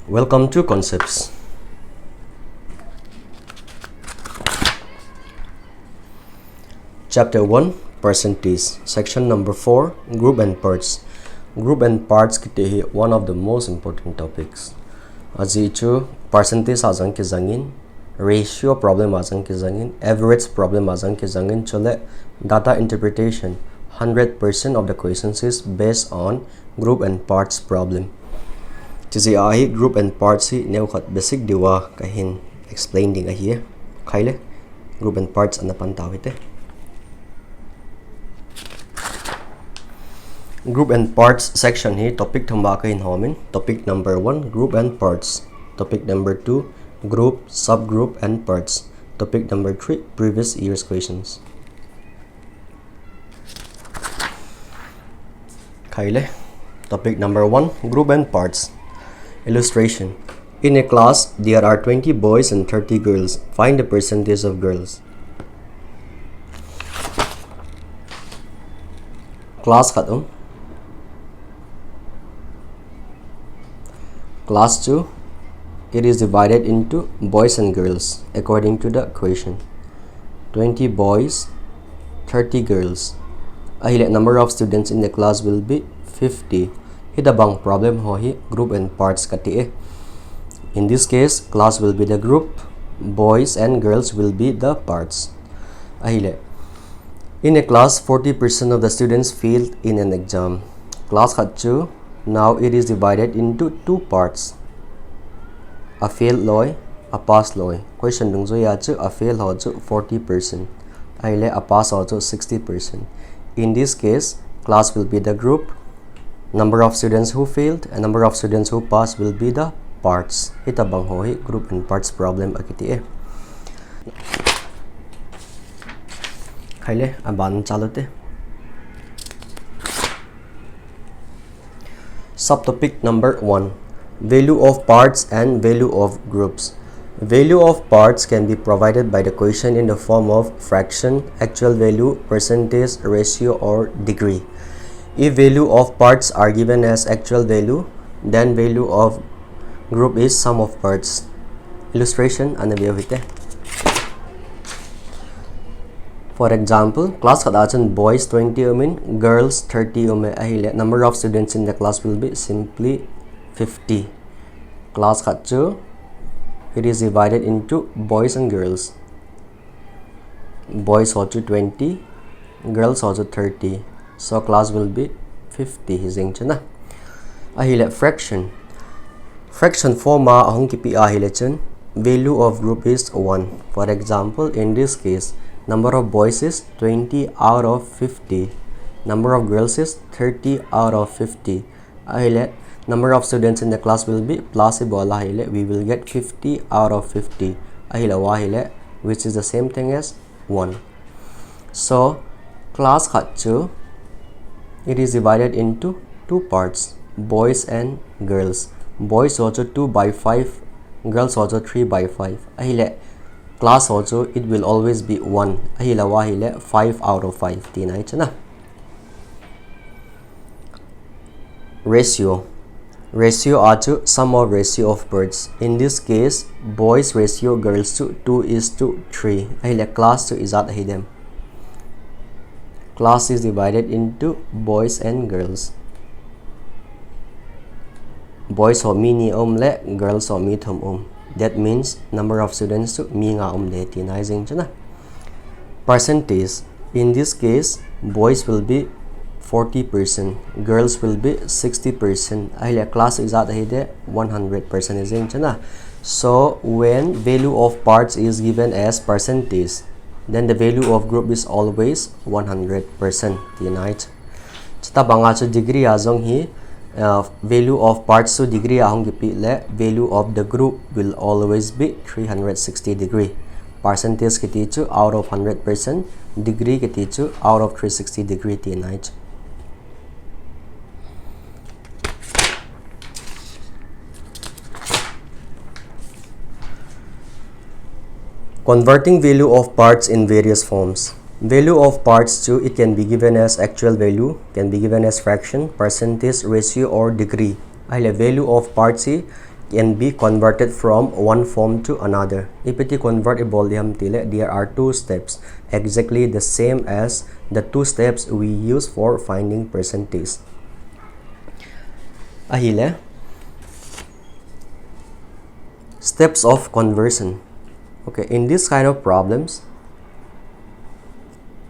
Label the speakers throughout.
Speaker 1: Welcome to Concepts. Chapter 1 Percentage. Section number 4 Group and Parts. Group and parts kiti one of the most important topics. Aji chu percentage ajang ki jangin, ratio problem ajang ki jangin, average problem ajang ki jangin chole data interpretation. 100% of the questions is based on group and parts problem. Chisi ahi group and parts hi neu khat basic diwa kahin explain ding ahi khaile group and parts anapan tawite. Group and parts section hi topic thamba kahin homin. Topic number 1 group and parts. Topic number 2 group, subgroup and parts. Topic number 3 previous year's questions. Khaile topic number 1 group and parts. Illustration. In a class, there are 20 boys and 30 girls. Find the percentage of girls. Class khatam. Class 2. It is divided into boys and girls according to the equation. 20 boys, 30 girls. Ahile number of students in the class will be 50. Hidabang problem hohi group and parts kati. In this case, class will be the group, boys and girls will be the parts. Ahile. In a class, 40% of the students failed in an exam. Class khatchu. Now it is divided into two parts. A fail loy, a pass loy. Question dung zo ya chu a fail ho chu 40%. Ahile a pass ho chu 60%. In this case, class will be the group. Number of students who failed and number of students who passed will be the parts. Ita bang hohi group and parts problem akiti. Khaile aban chalote. Subtopic number 1 value of parts and value of groups. Value of parts can be provided by the question in the form of fraction, actual value, percentage, ratio or degree. If value of parts are given as actual value, then value of group is sum of parts. Illustration anabiyavite. For example, class kadachan boys 20 umin, girls 30 ume ahile. Number of students in the class will be simply 50. Class khachu. It is divided into boys and girls. Boys also 20, girls also 30. So class will be 50 hising chana. Ahile fraction. Fraction forma ahong kipi ahile chan. Value of group is 1. For example, in this case, number of boys is 20 out of 50. Number of girls is 30 out of 50. Ahile number of students in the class will be plausible. Ahile we will get 50 out of 50. Ahile wahile which is the same thing as 1. So class khachu. It is divided into two parts, boys and girls. Boys also 2 by 5, girls also 3 by 5. Ahile class also it will always be 1. Ahile wahile 5 out of 5. Tinai chana. Ratio. Ratio achu sum of ratio of parts. In this case, boys ratio girls to 2 is to 3. Ahile class to is at hidem. Class is divided into boys and girls. Boys ho mini le, girls ho mi thum That means number of students to mi nga le tinizing chana. Percentage. In this case, boys will be 40%, girls will be 60%. Ahile class is at hide 100% is chana. So when value of parts is given as percentage, then the value of group is always 100%. Tinait. Chita banga chu degree azong hi value of parts to degree ahong gipi le value of the group will always be 360 degree. Percentage kiti chu out of 100%, degree kiti chu out of 360 degree tinait. Converting value of parts in various forms. Value of parts too, it can be given as actual value, can be given as fraction, percentage, ratio or degree. Ahile value of parts can be converted from one form to another. Ipiti convert ibolium tile, there are two steps, exactly the same as the two steps we use for finding percentage. Ahile steps of conversion. Okay, in this kind of problems,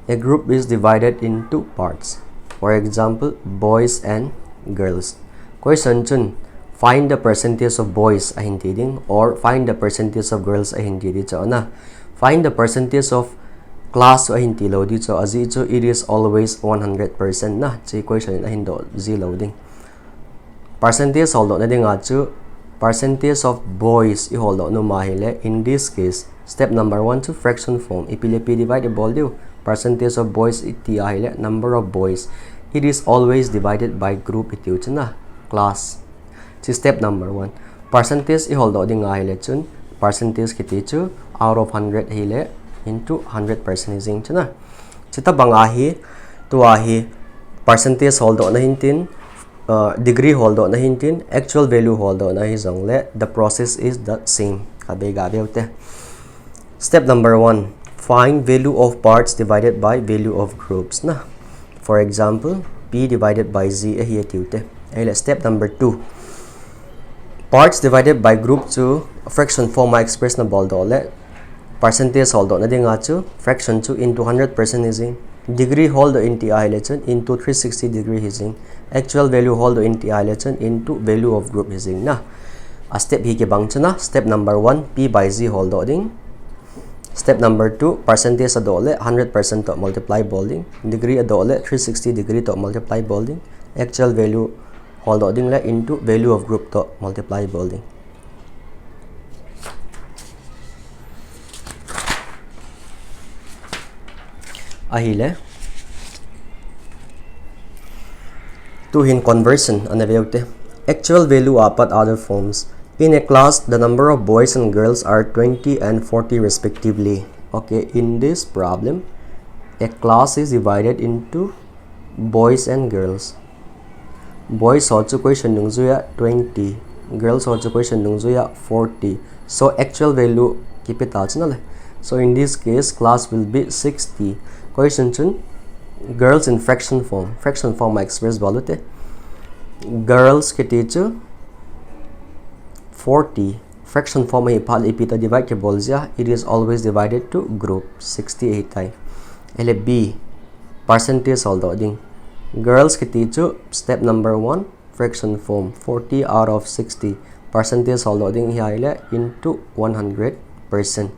Speaker 1: a group is divided in two parts. For example, boys and girls. Question chun, find the percentage of boys a hindi ding, or find the percentage of girls a hindi dito na. Find the percentage of class a hindi lo dito as ito it is always 100% na. Si question a hindo zero ding. Percentage hold na ding chu percentage of boys i hold no mahile. In this case, step number 1 to fraction form. Ipilipi divide volume. Percentage of boys iti ahile number of boys. It is always divided by group iti na class. Si step number 1. Percentage i hold ding ahile chun. Percentage kiti chu out of 100 ahile into 100% ising chuna. Chita bangahi tuahi percentage hold na hintin. Degree hold na hintin, actual value hold na hizongle. The process is the same. Step number 1, find value of parts divided by value of groups na. For example, P divided by Z here tute. Step number 2, parts divided by group to fraction form express na boldole. Percentage hold na dinga chu fraction 2 into 100% ising. Degree hold into isolation into 360 degree hising. Actual value hold into isolation into value of group hising na. A step hi ke bang chana. Step number 1, P by Z hold ding. Step number 2, percentage adole 100% to multiply bolding. Degree adole 360 degree to multiply bolding. Actual value hold ding la into value of group to multiply bolding. Ahile to hin conversion anavyote. Actual value apat other forms. In a class, the number of boys and girls are 20 and 40 respectively. Okay, in this problem, a class is divided into boys and girls. Boys also question nungzuya 20, girls also question nungzuya 40. So actual value keep it out. So in this case, class will be 60. Question chun, girls in fraction form. Fraction form I express balute. Girls ke teacher 40. Fraction form I ipita divide ke bolzia. It is always divided to group 68 time. Ele B percentage although ding. Girls ke teacher step number 1 fraction form 40 out of 60. Percentage although ding hiaile into 100%.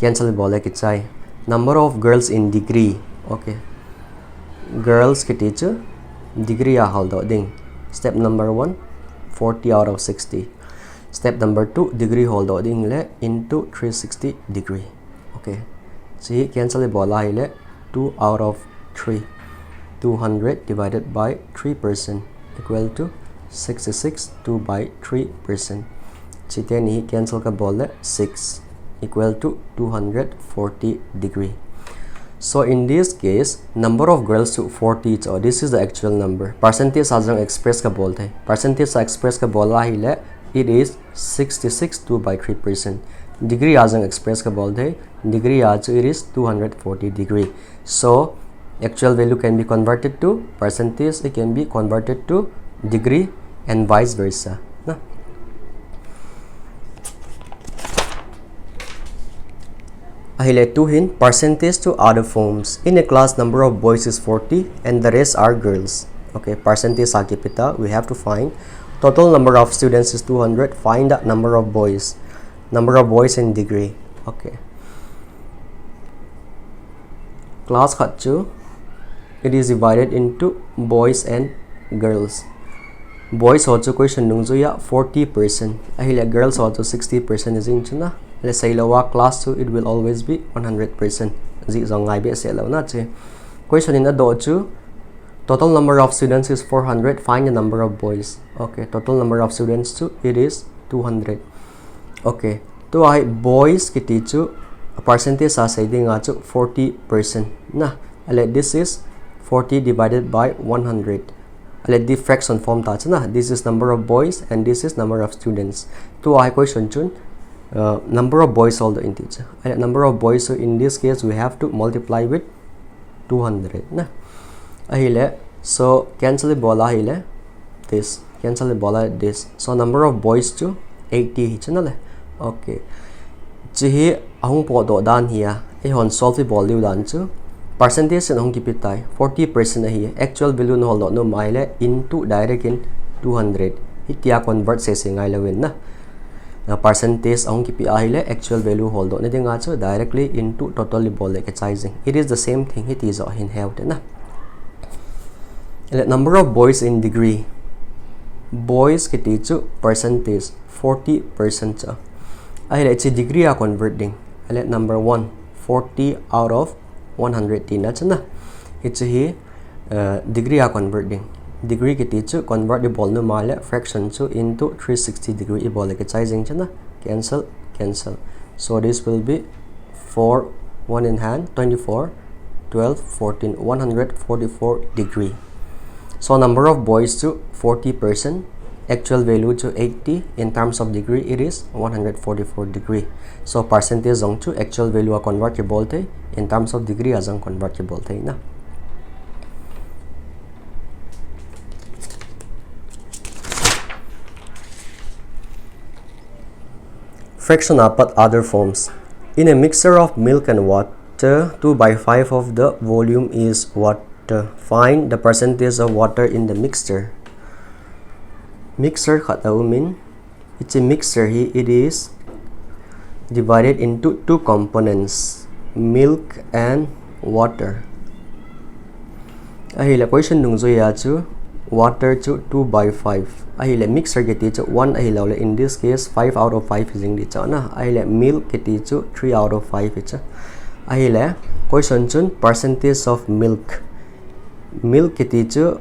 Speaker 1: Cancel bole kichai. Number of girls in degree. Okay, girls ke teacher degree a hold ding. Step number 1 40 out of 60. Step number 2 degree hold ding le into 360 degree. Okay, see cancel bola ile 2 out of 3. 200 divided by 3% equal to 66. 2 by 3%. Chite ni cancel ka bola 6 equal to 240 degree. So in this case, number of girls to 40. So this is the actual number. Percentage asang express ka bolte. Percentage express ka bola hile it is 66 2 by 3%. Degree asang express ka bolte. Degree also it is 240 degree. So actual value can be converted to percentage. It can be converted to degree and vice versa. Ahile tuhin percentage to other forms. In a class, number of boys is 40 and the rest are girls. Okay, percentage akipita. We have to find total number of students is 200. Find the number of boys. Number of boys in degree. Okay. Class khachu. It is divided into boys and girls. Boys also question nungzuya 40%. Ahile girls also 60% is in chuna. Let's say lower class 2 it will always be 100%. Question in the total number of students is 400. Find the number of boys. Okay, total number of students too it is 200. Okay, to I boys kiti chu percentage sa say ding 40% na. This is 40 divided by 100. let the fraction form ta chana. This is number of boys and this is number of students. To I question chun number of boys all the integer. Number of boys, so in this case we have to multiply with 200 na. Ahile so cancel bola ahile this, cancel bola this. So number of boys to 80 chana le. Okay. Chi ahung po do dan here. E hon solve bol liu dan chu. Percentage and hong kipitai 40% here. Actual value no hold no mile into direct in 200. Hitia convert se singai lawin na. Percentage hong kipi ahile actual value hold on nga chu directly into total bol exercising. It is the same thing it is in health na. Number of boys in degree. Boys kiti chu percentage 40% cha. Ahile it's a degree are converting. Let number 1 40 out of 110 na chana. It's a degree are converting. Degree kiti chu convert the ball no mile fraction chu into 360 degree ball exercising chana. Cancel, cancel. So this will be 4 1 in hand 24 12 14 144 degree. So number of boys to 40%, actual value to 80. In terms of degree it is 144 degree. So percentage on to actual value are convertible te. In terms of degree as convertible te na. Fraction up at other forms. In a mixture of milk and water, 2/5 of the volume is water. Find the percentage of water in the mixture. Mixture Thadou mean it's a mixture here. It is divided into two components, milk and water. Ahila question nung zo ya chu water chu 2/5. Ahila mixture kiti chu 1 ahila in this case 5 out of 5 is di cha na. Ahila milk kiti chu 3 out of 5 cha. Ahila question chun percentage of milk. Milk kiti chu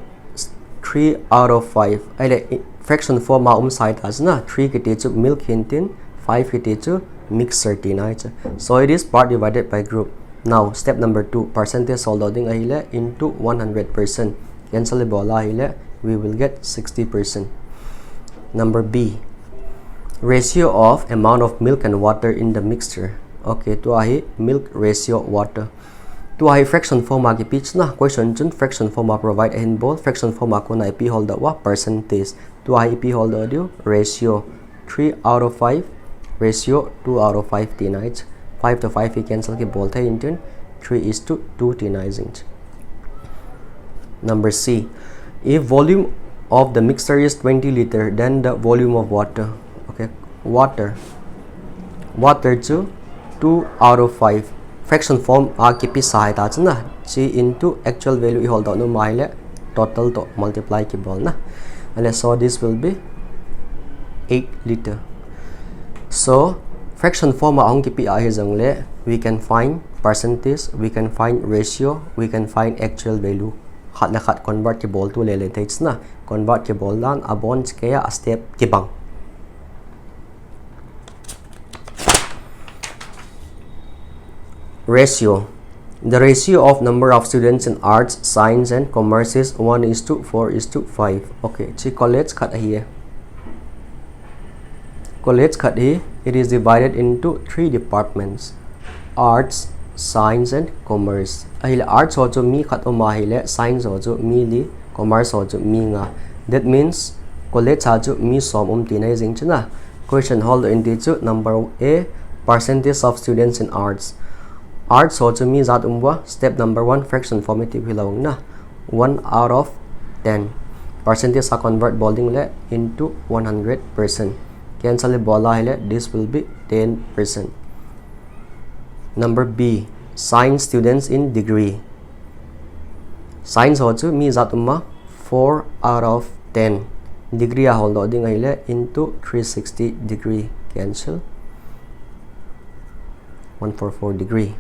Speaker 1: 3 out of 5. Ahila fraction form ma side as na 3 kiti chu milk hintin 5 kiti chu mixture tinai cha. So it is part divided by group. Now step number 2, percentage loading ahila into 100%. Cancel bola ahila, we will get 60%. Number B, ratio of amount of milk and water in the mixture. Okay, to ahi milk ratio water. To ahi fraction form agi pitch na question chun fraction form provide in both fraction form ko na ip holder wa percentage. To ahi ip holder dio ratio 3 out of 5, ratio 2 out of 5 tinai. 5 to 5 he cancel ke bolte into 3:2 tinai. Number C, if volume of the mixture is 20 liter, then the volume of water. Okay, water to 2 out of 5. Fraction form kipi sahayata chana chi into actual value hold on no mile total to multiply ki bol na. And so this will be 8 liter. So fraction form ang kipi le we can find percentage, we can find ratio, we can find actual value. Khat la khat convertible to le takes na convertible lan abon kaya a step kibang. Ratio. The ratio of number of students in arts, science and commerce is 1:4:5. Okay, chi college khat here. College khat here, it is divided into 3 departments: arts, science and commerce. Ahila arts also mi khat mahile, science also mi li, commerce also mi nga. That means college also mi som tinai jing chana. Question hold into number A, percentage of students in arts. Arts also mi zat step number 1 fraction formative hilawang na 1 out of 10. Percentage sa convert bolding le into 100%. Cancel bola hele, this will be 10%. Number B, science students in degree. Science also mi zat 4 out of 10. Degree a hold ding hele into 360 degree. Cancel 144 degree.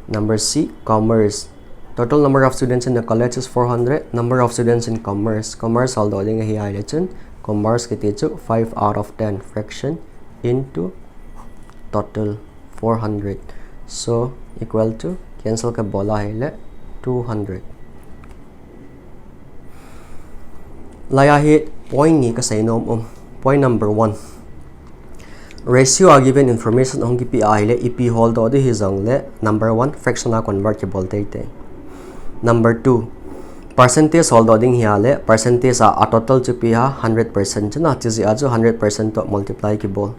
Speaker 1: Number C, commerce. Total number of students in the college is 400. Number of students in commerce. Commerce hold ding hele chun. Commerce kiti chu 5 out of 10 fraction into total 400. So equal to cancel ka bola hele 200. Laya hit point ni kasi nom point number 1. Ratio are given information on GPI le EP hold o di hizong le number 1 fractional convertible te. Number 2 percentage hold ding hiya le percentage a total chu pi ha 100% chana chizi aju 100% to multiply ki bol.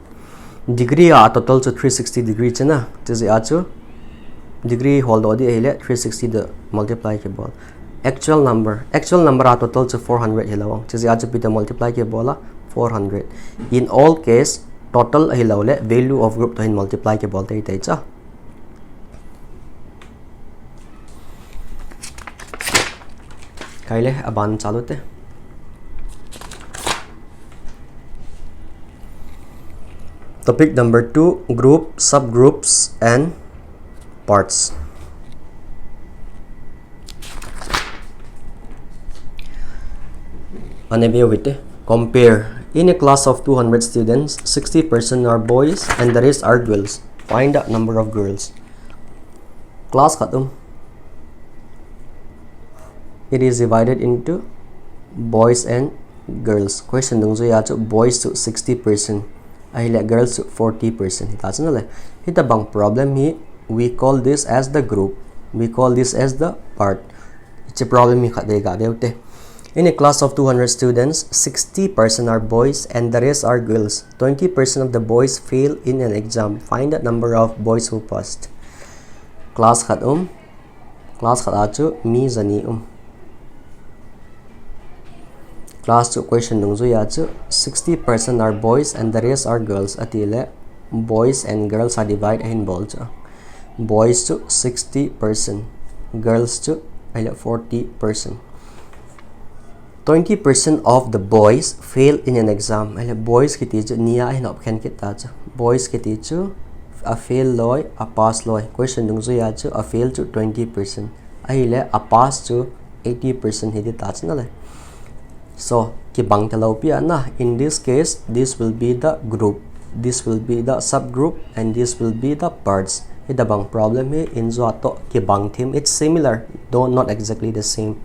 Speaker 1: Degree a total chu 360 degree chana chizi aju degree hold o di hele 360 the multiply ki bol. Actual number a total chu 400 hilawang chizi aju pi the multiply ki bola 400. In all case total hilaw le value of group to hin multiply ki bol te cha. Kaile aban chalute. Topic number 2 group, subgroups and parts. Compare. In a class of 200 students, 60% are boys and the rest are girls. Find the number of girls. Class khatum. It is divided into boys and girls. Question dung ya chu boys to 60%, ahile girls to 40%. That's not like hita bang problem hi. We call this as the group. We call this as the part. It's a problem hi khade ga beute. In a class of 200 students, 60% are boys and the rest are girls. 20% of the boys fail in an exam. Find the number of boys who passed. Class khat class khat achu mi zani Class 2 question dung ya chu 60% are boys and the rest are girls. Atile boys and girls are divided in both. Boys to 60%, girls to 40%. 20% of the boys fail in an exam. Boys kiti chu niya hin option kita chu. Boys kiti chu a fail loy a pass loy. Question dung ya chu a fail to 20%. Ahile a pass to 80% hidi ta chu na le. So ki bang talopia na. In this case, this will be the group, this will be the subgroup, and this will be the parts. Ida bang problem here in zo ato ki bang theme. It's similar, though not exactly the same.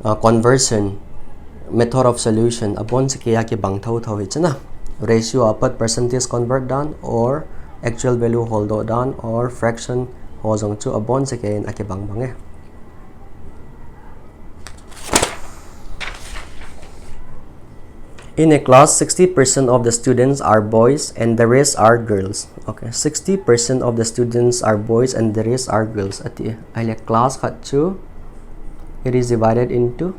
Speaker 1: Conversion method of solution upon sa kaya ki bang thau chana. Ratio apat percentage convert down or actual value hold down or fraction ho jong chu upon sa kaya aki bang bang In a class, 60% of the students are boys and the rest are girls. Okay, 60% of the students are boys and the rest are girls. At the class khachu, it is divided into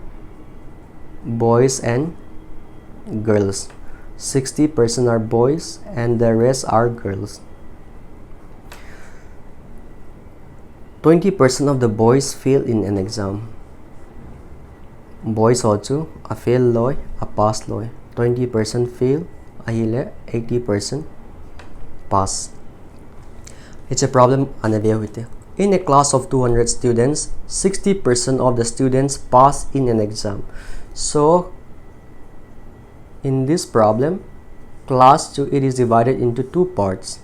Speaker 1: boys and girls. 60% are boys and the rest are girls. 20% of the boys fail in an exam. Boys also a fail loy, a pass loy. 20% fail, ahile 80% pass. It's a problem anaviyawite. In a class of 200 students, 60% of the students pass in an exam. So in this problem, class 2 it is divided into two parts.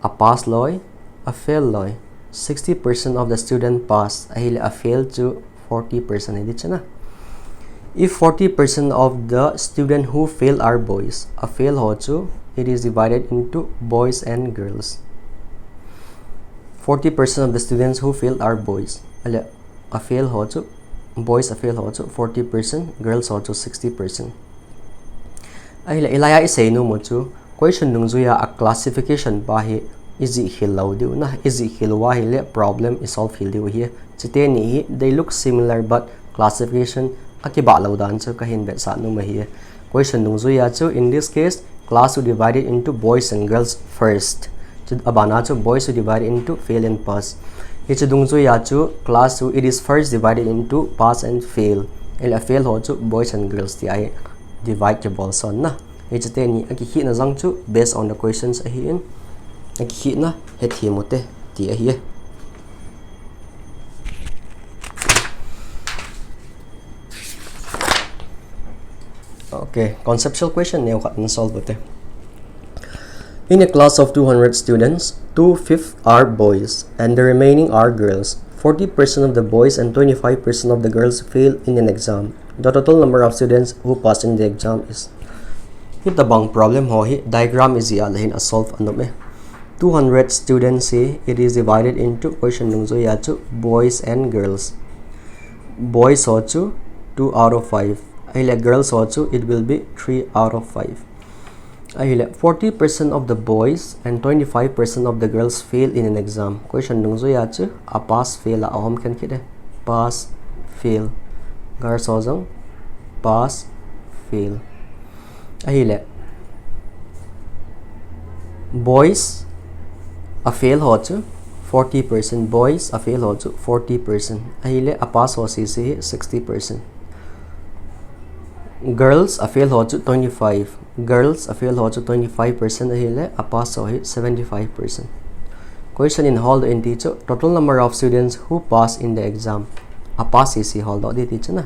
Speaker 1: A pass loy, a fail loy. 60% of the student pass, ahile a fail to 40% hindi chana. If 40% of the student who fail are boys, a fail ho chu, it is divided into boys and girls. 40% of the students who fail are boys. A fail ho chu, boys a fail ho chu 40%, girls ho chu 60%. Ilaya isay no mo chu, question nung zuya a classification pa hi easy hilaw diw na easy hilwa hile problem is solve hildiw hi. Chite ni they look similar but classification akiba law dan chu kahin be sa no mahi. Question nung zuya chu in this case class to divided into boys and girls first. Abana chu boys to divided into fail and pass. It's dung zuya chu class 2 it is first divided into pass and fail. A fail ho chu boys and girls ti ai divide ke bol son na. It's ni aki hi na jang chu based on the questions ahin. Aki hi na het hi mote ti ahi. Okay, conceptual question now got solve it. In a class of 200 students, 2/5 are boys and the remaining are girls. 40% of the boys and 25% of the girls fail in an exam. The total number of students who passed in the exam is. Hit the bang problem ho hi diagram is ya lahin a solve anome. 200 students say it is divided into question nung zo ya chu boys and girls. Boys ho chu 2 out of 5. Ahile girls ho chu it will be 3 out of 5. Ahile 40% of the boys and 25% of the girls fail in an exam. Question nung zo ya chu a pass fail a hom kan kide. Pass fail. Girls ho jong pass fail. Ahile boys a fail ho chu 40%, boys a fail ho chu 40%. Ahile a pass ho si 60%. Girls a fail ho chu 25. Girls a fail ho chu 25%. Ahile a pass ho 75%. Question in hold in teacher total number of students who pass in the exam. A pass is hold di teacher na.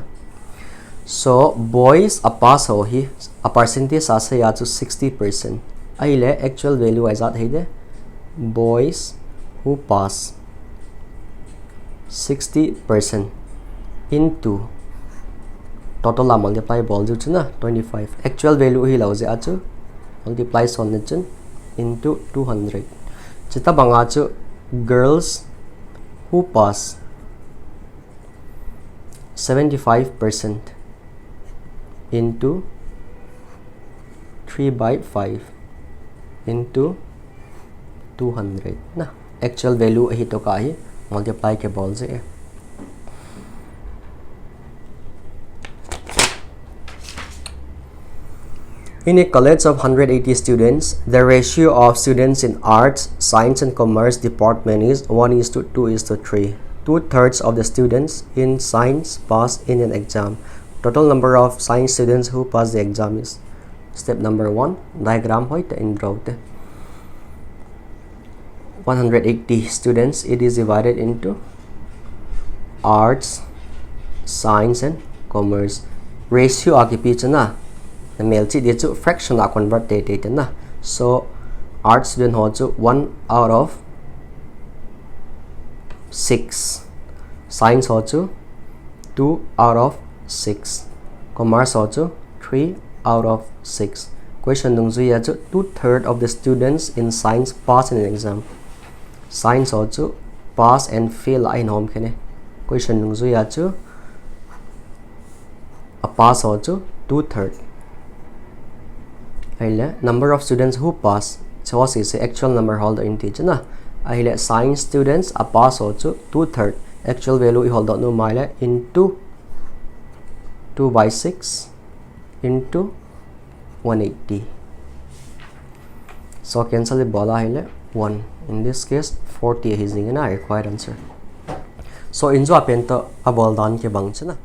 Speaker 1: So boys a pass ho hi a percentage asa ya chu 60%. Ahile actual value is at hide boys who pass 60% into total la multiply bol ju na 25. Actual value hi lau je achu multiply son chen into 200. Chita banga chu girls who pass 75% into 3 by 5 into 200 na actual value hi to ka hi multiply ke bol je. In a college of 180 students, the ratio of students in arts, science and commerce department is 1:2:3. 2/3 of the students in science pass in an exam. Total number of science students who pass the exam is. Step number 1, diagram hoy ta in draw te. 180 students, it is divided into arts, science and commerce. Ratio aki picha na. The male chi de chu fraction a convert te na. So arts student ho chu 1 out of 6. Science ho chu 2 out of 6. Commerce ho chu 3 out of 6. Question nung zu ya chu 2/3 of the students in science pass in an exam. Science ho chu pass and fail in home kene. Question nung zu ya chu a pass ho chu 2/3. Ahile number of students who pass so is actual number hold in teacher na. Ahile science students a pass ho chu 2/3. Actual value hold no mile into 2 by 6 into 180. So cancel the bola ahile 1. In this case 40 is the required answer. So in jo apen to a bol dan ke bang chana.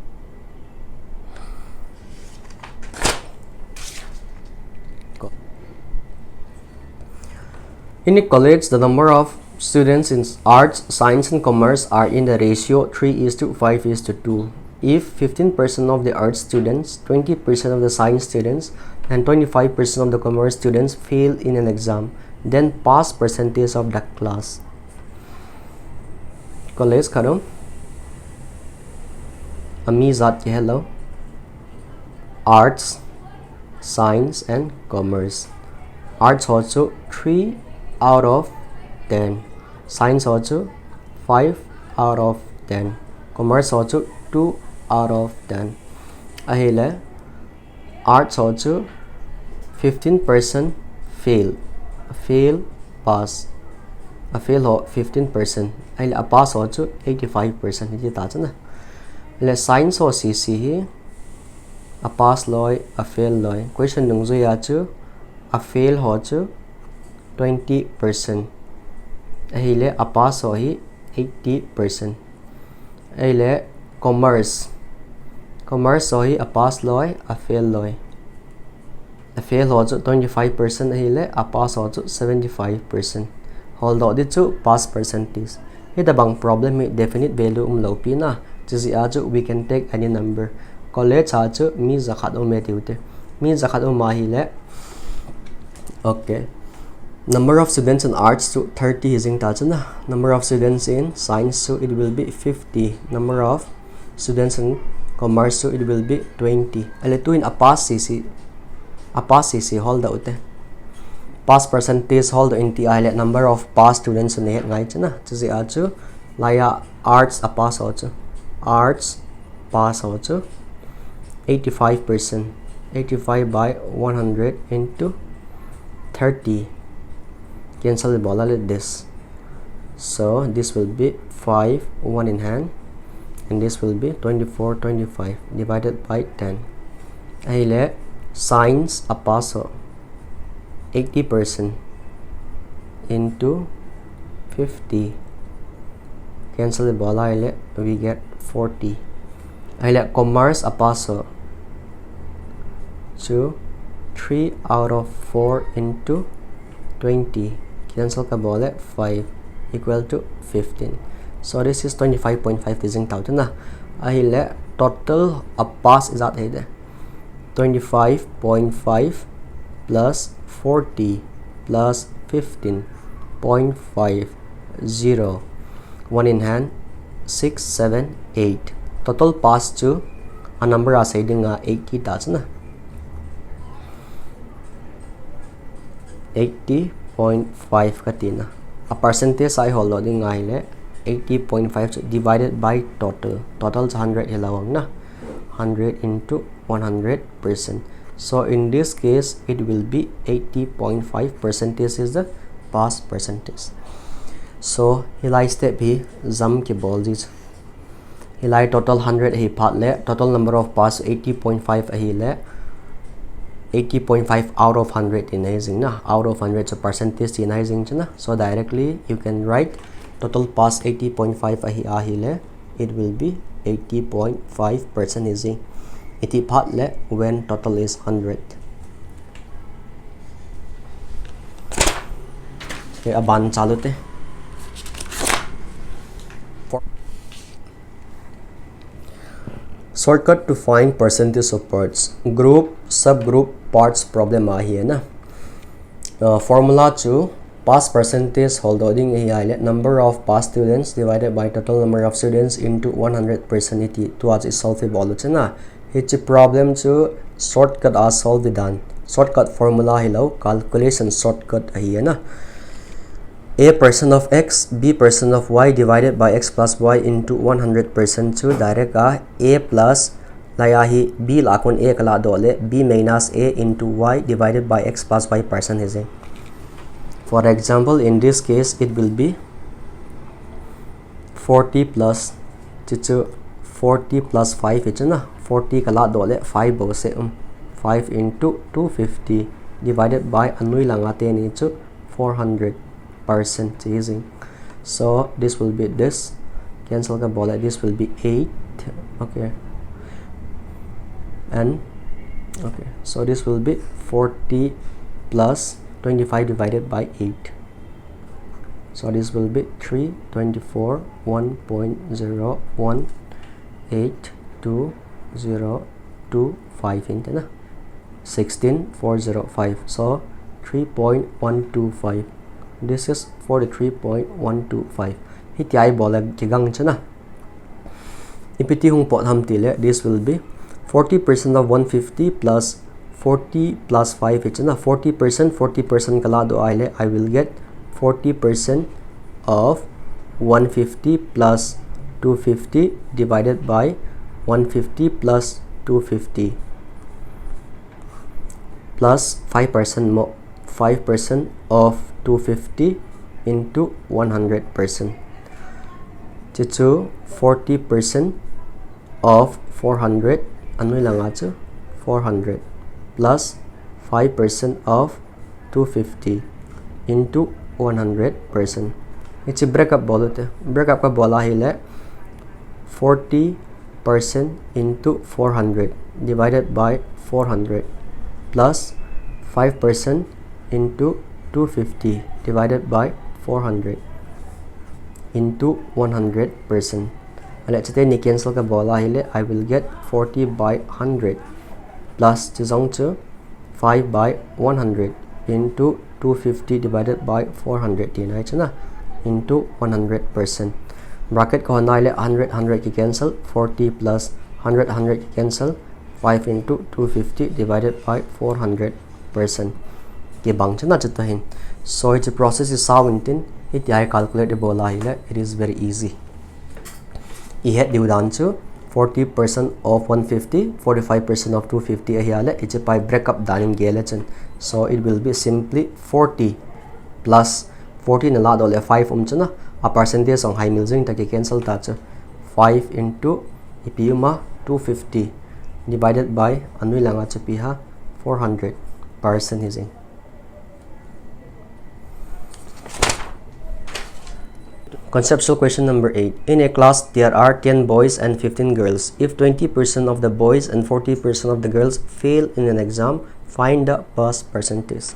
Speaker 1: In a college, the number of students in arts, science and commerce are in the ratio 3:5:2. If 15% of the arts students, 20% of the science students and 25% of the commerce students fail in an exam, then pass percentage of the class. College karo ami zat ke hello arts, science and commerce. Arts also 3 out of 10. Science also 5 out of 10. Commerce also 2 out of 10. Ahile arts also 15% fail. Fail pass. A fail ho 15%. Ahile a pass also 85%. Hindi ta chana. Le science ho CC a pass loy a fail loy. Question nung zo ya chu a fail ho chu 20%. Ahile a pass ho hi 80%. Ahile commerce. Commerce ho hi a pass loy a fail loy. A fail ho chu 25%. Ahile a pass ho chu 75%. Hold out dit chu pass percentage. Hita bang problem hi definite value lo pi na. Jisi a chu we can take any number. College ha chu mi zakhat o me tiute. Mi zakhat o ma hi le. Okay. Number of students in arts to 30 is in na. Number of students in science so it will be 50. Number of students in commerce it will be 20 ale tu in a pass cc hold out pass percentage hold in ti ale number of pass students ne ngai chana chi a chu laya arts a pass ho chu arts pass ho chu 85% 85 by 100 into 30 cancel the ball like this, so this will be 5 1 in hand and this will be 24 25 divided by 10 ahile science a pass 80% into 50 cancel the ball ahile we get 40 ahile commerce a pass 2 3 out of 4 into 20 cancel ka bole 5 equal to 15, so this is 25.5 using tau na ahile total a pass is at here 25.5 plus 40 plus 15.5 0 1 in hand 6 7 8 total pass to a number as heading 80 tas na 80.5 katina a percentage I hold loading ahile 80.5 divided by total is 100 hilawang na 100 into 100%, so in this case it will be 80.5% is the pass percentage. So hilai step hi zam ki bol ji hilai total 100 hi phat le total number of pass 80.5 hi le 80.5 out of 100 in hazing na out of 100 so percentage in hazing chana, so directly you can write total pass 80.5 ahi le it will be 80.5% is iti phat le when total is 100 okay aban chalute shortcut to find percentage of parts group subgroup parts problem here na formula to pass percentage holding here number of pass students divided by total number of students into 100% it to is solvable chana it's a problem to shortcut as solve done shortcut formula hello calculation shortcut here na a percent of x b percent of y divided by x plus y into 100% to direct a plus laya hi b lakon a kala dole b minus a into y divided by x plus y percent is for example in this case it will be 40 plus 5 is na 40 kala dole 5 bo se 5 into 250 divided by anui langa te ni chu 400% using, so this will be this cancel ka bola this will be 8 okay and okay so this will be 40 plus 25 divided by 8, so this will be 324 1.0182025 into 16405, so 3.125 this is 43.125 hiti ai bola kigang chana ipiti hung pot ham tile this will be 40% of 150 plus 40 plus 5 is na 40% kala do aile I will get 40% of 150 plus 250 divided by 150 plus 250 plus 5% more 5% of 250 into 100% to 40% of 400 ano lang ato 400 plus 5% of 250 into 100%. It's a breakup bola breakup ka bola hile 40% into 400 divided by 400 plus 5% into 250 divided by 400 into 100%. Let's say ni cancel ka bola hile I will get 40 by 100 plus chizong to 5 by 100 into 250 divided by 400 tinai chana into 100%. Bracket ko hanai le 100 ki cancel 40 plus 100 cancel. 5 into 250 divided by 400%. Ke bang chana chata hin. So it's a process is sounding. It I calculate bola hile. It is very easy. I had divided down to 40% of 150, 45% of 250 ahiyale. It's a pi breakup daning gelatin. So it will be simply 40 plus 40 na la dole 5 chana. A percentage on high milling take cancel that 5 into ipiuma 250 divided by anui langa chapiha 400% using. Conceptual question number 8. In a class, there are 10 boys and 15 girls. If 20% of the boys and 40% of the girls fail in an exam, find the pass percentage.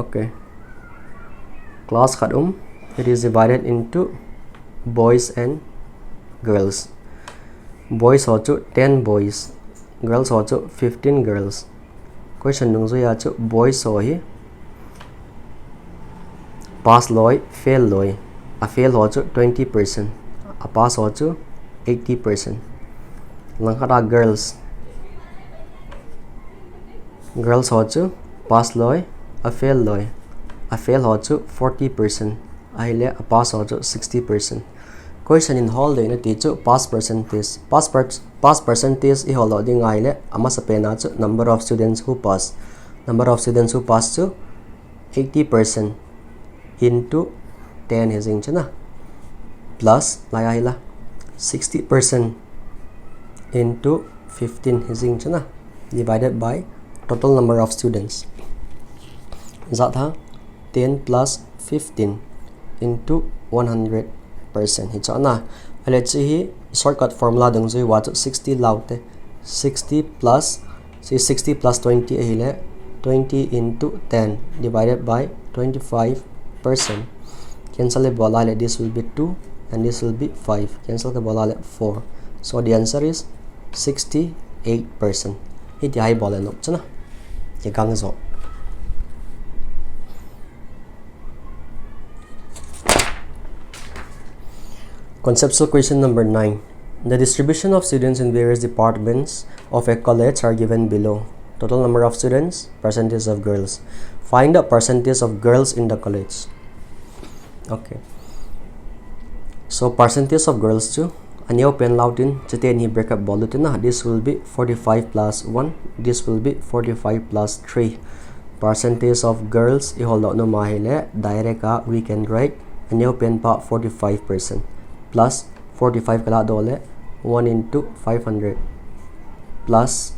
Speaker 1: Okay. Class khadum. It is divided into boys and girls. Boys also 10 boys. Girls also 15 girls. Question nung ya chu boys so hi pass loy, fail loy. A fail also 20%. A pass also 80%. Langkara girls. Girls also pass loy, a fail loy. A fail also 40%. A pass also 60%. Question in whole day na teacher pass percentage. Pass percentage I holo ding aile ama sa pena chu number of students who pass. Number of students who pass to 80%. Into 10 hizing chana plus layahila 60% into 15 hizing chana divided by total number of students. Zatha 10 plus 15 into 100%. Hichana let's see shortcut formula dung zui wat 60 laute 60 plus 20 ahile 20 into 10 divided by 25%. Cancel the bola, this will be 2 and this will be 5. Cancel the bola 4. So the answer is 68%. Hit the high bola no chana. Ye gang zo. Conceptual question number 9. The distribution of students in various departments of a college are given below. Total number of students, percentage of girls. Find the percentage of girls in the college. Okay. So percentage of girls too. Anyo pen lautin chete ni break up bolutina. This will be 45 plus 1. This will be 45 plus 3. Percentage of girls I hold out no mahile direct we can write anyo pen pa 45% plus 45 kala dole 1 into 500 plus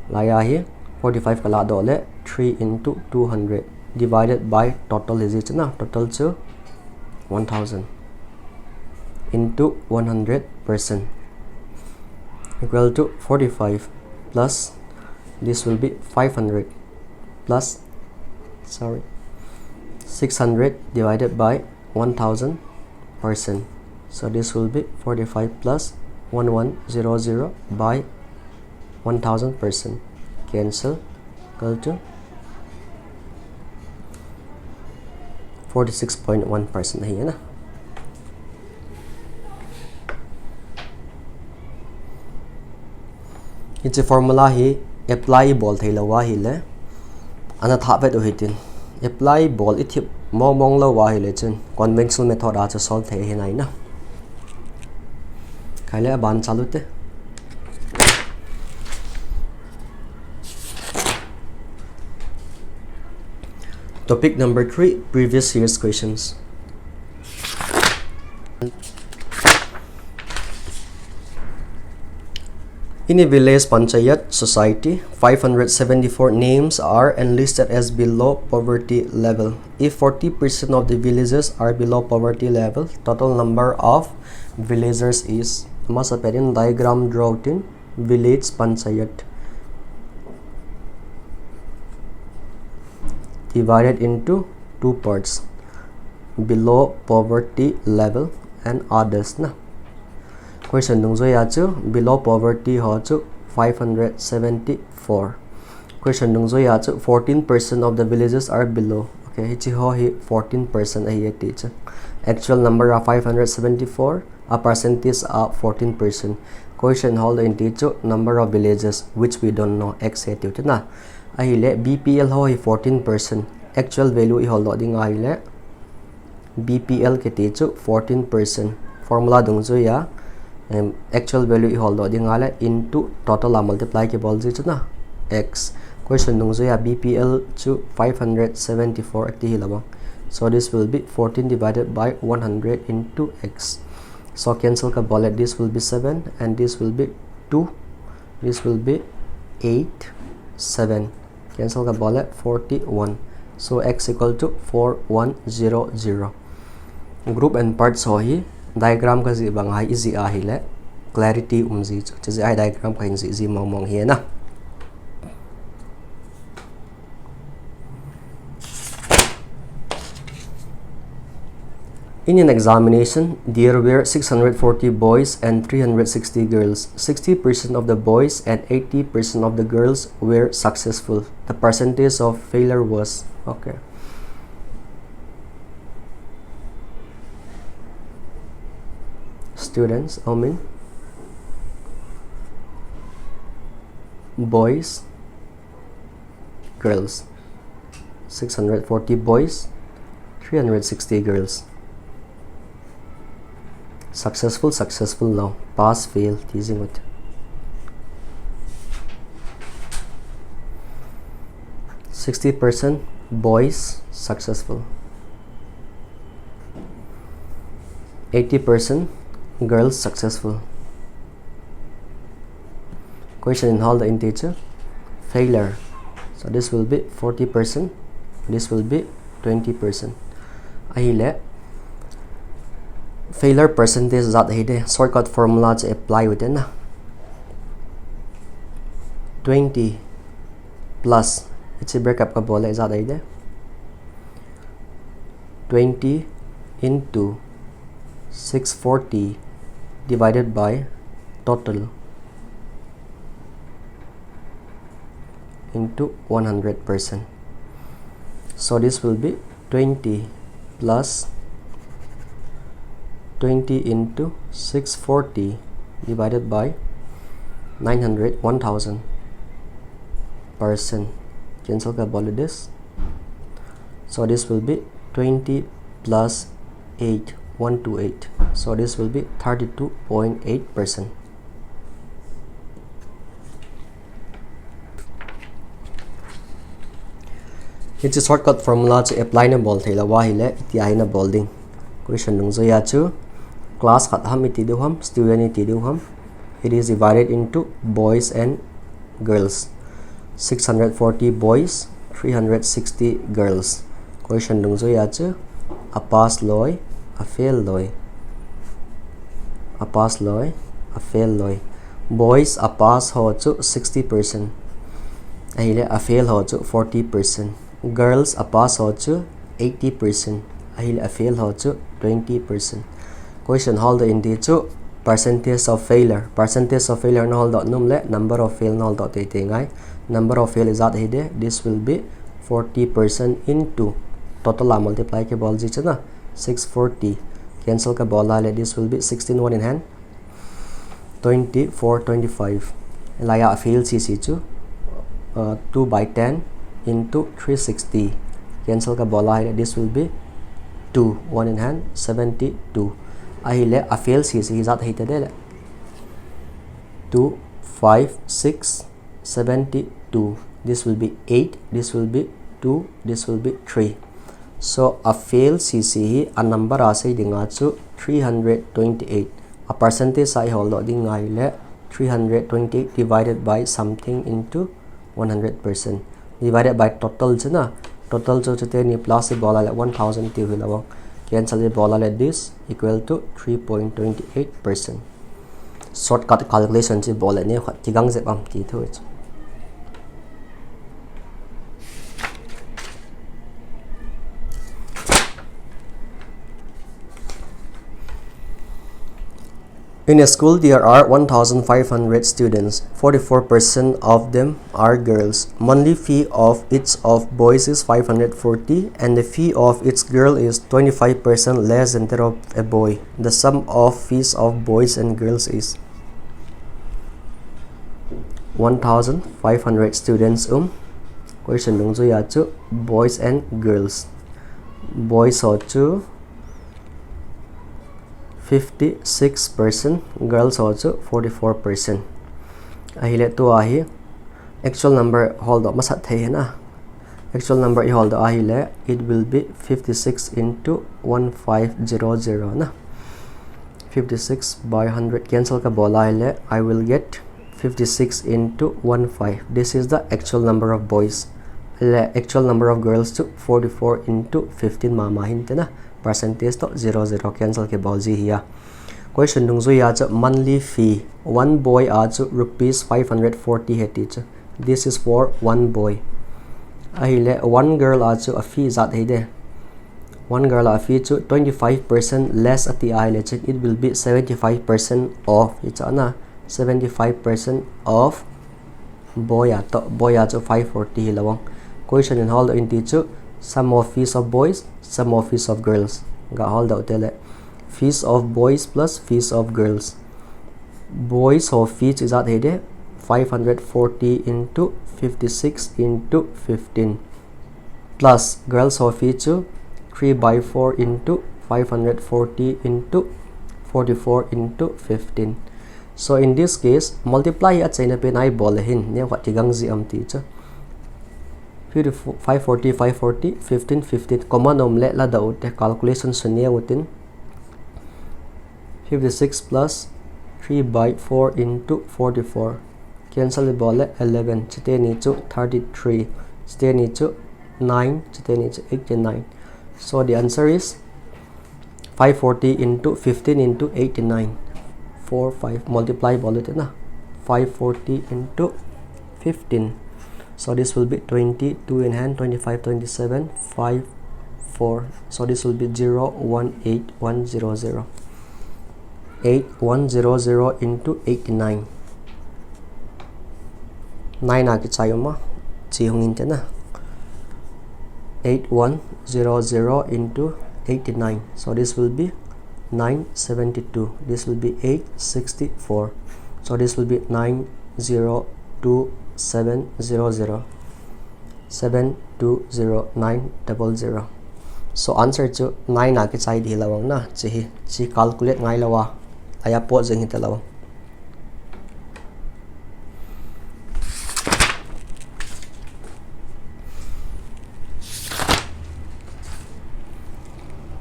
Speaker 1: laya here 45 kala dole 3 into 200 divided by total is it na total to 1000 into 100% equal to 45 plus this will be 500 plus 600 divided by 1000%. So this will be 45 plus 1100 by 1000%. Cancel equal to 46.1% here na. It's a formula he apply ball thailawa hile ana thape do hitin apply ball it mong lawa hile chun conventional method a solve the hinai na khaile ban chalute. Topic number 3, previous year's questions. In a village panchayat society, 574 names are enlisted as below poverty level. If 40% of the villages are below poverty level, total number of villagers is masaperin diagram drawed in village panchayat divided into two parts, below poverty level and others na. Question nung zo ya chu below poverty ho chu 574. Question nung zo ya chu 14% of the villages are below. Okay, hi chi ho hi 14% ahi ti chu. Actual number of 574, a percentage of 14%. Question hold integer number of villages which we don't know x he tu na ahile bpl ho 14%. Actual value I hold ding ahile bpl ke ti chu 14%. Formula dung zo ya actual value I hold ding ala into total multiply ke bol ji chu na x. Question dung zo ya bpl chu 574 akti hilawang. So this will be 14 divided by 100 into x. So cancel ka bullet, this will be 7 and this will be 2. This will be 8, 7. Cancel ka bullet, 41. So x equal to 4100. Group and parts ho hi diagram ka zi bang hai izi a hi le clarity umzi chu zi ai diagram ka in zi mong hi na. In an examination, there were 640 boys and 360 girls. 60% of the boys and 80% of the girls were successful. The percentage of failure was okay. Students, boys, girls. 640 boys, 360 girls. Successful now. Pass, fail, teasing with. %60 boys successful. 80% girls successful. Question in hold the integer failure. So this will be 40%. This will be 20%. Ahile failure percentage zat hide shortcut formula to apply within na 20 plus it's a breakup ka bola zat hide 20 into 640 divided by total into 100%. So this will be 20 plus 20 into 640 divided by 900, 1000 %. Cancel ka bola this. So this will be 20 plus 8, 128. So this will be 32.8%. It's a shortcut formula to apply na bol thela wahile itiai na bolding. Question nung zo ya chu class khat ham iti du ham student iti du ham. It is divided into boys and girls. 640 boys, 360 girls. Question nung zo ya chu a pass loy, a fail loy. A pass loy, a fail loy. Boys a pass ho chu 60%. Ahile a fail ho chu 40%. Girls a pass ho chu 80%. Ahile a fail ho chu 20%. Question hold the integer percentage of failure. Percentage of failure no hold dot numle number of fail no hold dot ngai. Number of fail is that hide. This will be 40% into total multiply ke ball ji chana 640. Cancel ka bola le this will be 16 1 in hand 24 25. Laya fail cc chu 2 by 10 into 360. Cancel ka bola le this will be 2 1 in hand 72. Ahile a fail cc zat hite de 2 5 6 72. This will be 8, this will be 2, this will be 3. So a fail cc a number asay dinga chu 328. A percentage I hold ding le 328 divided by something into 100%. Divided by total chana. Total chu chute ni plus bola le 1000 ti hilawang. Cancel the bola like this equal to 3.28%. Shortcut calculation chi bola ne khat tigang je pam ti thoi. In a school, there are 1,500 students. 44% of them are girls. Monthly fee of each of boys is 540 and the fee of each girl is 25% less than that of a boy. The sum of fees of boys and girls is 1,500 students. Question nung zo yachu boys and girls. Boys are to 56%, girls also 44%. Ahile to ahi actual number hold up masat thay na. Actual number I hold ahile it will be 56 into 1500 na. 56 by 100 cancel ka bola ahile I will get 56 into 15. This is the actual number of boys. Actual number of girls to 44 into 15 mama hinte na. Percentage to 00 cancel ke ball here. Question nung zo ya monthly fee. One boy to rupees 540 he teacher. This is for one boy. Ahile one girl to a fee zat he. One girl a fee to 25% less at the ahile check. It will be 75% off. It's ana 75% off boy to 540 hilawang. Question in hold in teacher. Sum of fees of boys, sum of fees of girls. Ga hold out tele. Fees of boys plus fees of girls. Boys of fees is at here 540 into 56 into 15 plus girls of fees to 3 by 4 into 540 into 44 into 15. So in this case multiply at sa pinay bolehin ne what tigang zi teacher. 540 540 15 15 common omle la daud te calculation sunia utin 56 plus 3 by 4 into 44 cancel bole 11 chite ni to 33 chite ni to 9 chite ni to 89. So the answer is 540 into 15 into 89 4 5 multiply bole na 540 into 15. So this will be 20, 2 in hand, 25, 27, 5, 4. So this will be 0, 1, 8, 1, 0, 0. 8, 1, 0, 0 into 89. 9 agit sayo ma. Chihungin ka na. 8, 1, 0, 0 into 89. So this will be 972. This will be 864. So this will be 902 700 7209000. So answer to 9 na kitsay di lawang na chi calculate ngai lawa aya po jeng hita lawang.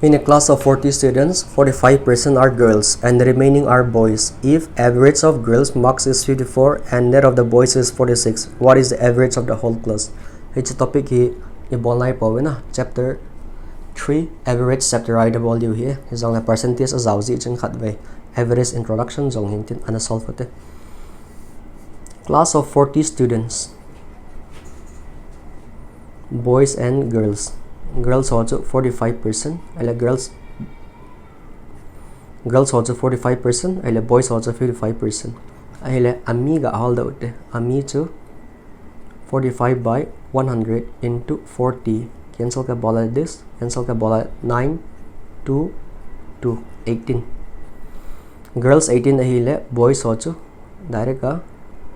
Speaker 1: In a class of 40 students, 45% are girls and the remaining are boys. If average of girls marks is 54 and that of the boys is 46, what is the average of the whole class? It's a topic here in chapter 3 average chapter I W here is on the percentage as zauzi chen khatway average introduction zong hintin ana solve hote. Class of 40 students, boys and girls. Girls also 45%. Girls also 45%. Boys also 55%. Ami ga hold out. Ami to 45 by 100 into 40. Cancel ka bola this. Cancel ka bola 9 2 2 18. Girls 18 boys also direct ka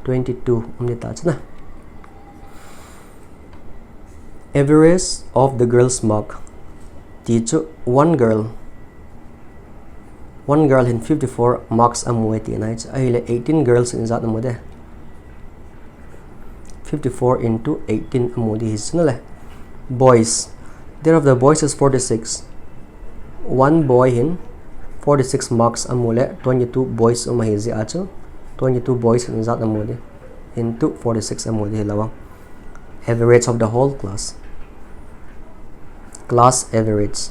Speaker 1: 22 umnita na. Average of the girls mark. Teacher one girl in 54 marks amueti nights. 18 girls in that amude. 54 into 18 amudi is nale. Boys. There of the boys is 46. One boy in 46 marks amule 22 boys umahizi acho. 22 boys in that amude into 46 amudi lawang. Average of the whole class. Class average.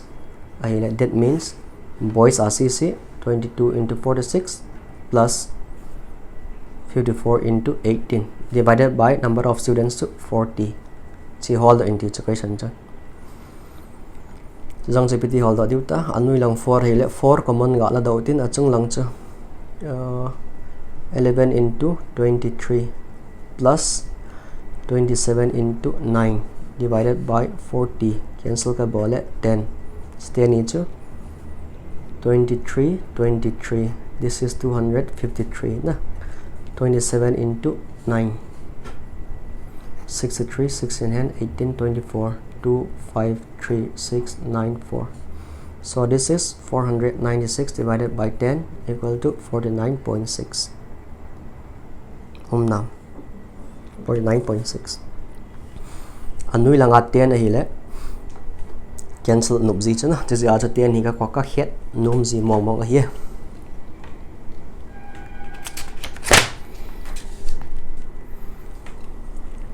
Speaker 1: That means boys are CC 22 into 46 plus 54 into 18 divided by number of students to 40. See hold the integer question. Jang CPT hold the diuta anui lang 4 hele 4 common ga la dautin achung lang cha 11 into 23 plus 27 into 9 divided by 40. Cancel ka bole 10. Stay into 23. This is 253 na. 27 into 9. 63, 16 and 18, 24. 2, 5, 3, 6, 9, 4. So this is 496 divided by 10 equal to 49.6. Now 49.6. Anui lang at 10 ahile. Cancel nubzi chana. Tisi acha 10 higa kwa ka het numzi mong ahie.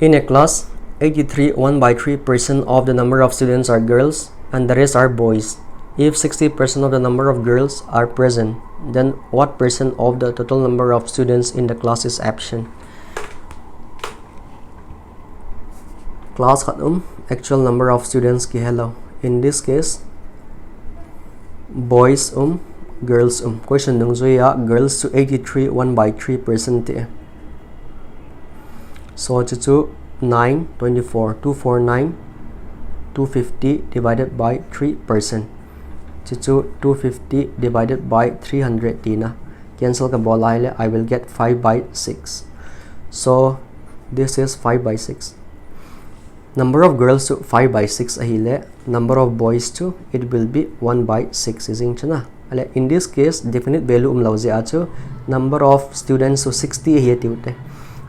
Speaker 1: In a class, 83 1/3% of the number of students are girls and the rest are boys. If 60% of the number of girls are present, then what percent of the total number of students in the class is absent? Class khatum actual number of students ki hello. In this case, boys girls question nung zoya girls to 83 1/3%. So to 9, 24, 249, 250 divided by 3%. To 250 divided by 300 tina. Cancel ka bola I will get 5/6. So this is 5/6. Number of girls to 5/6 ahile. Number of boys to it will be 1/6 ising chana. In this case, definite value lauze achu. Number of students to 60 ahiye tiute.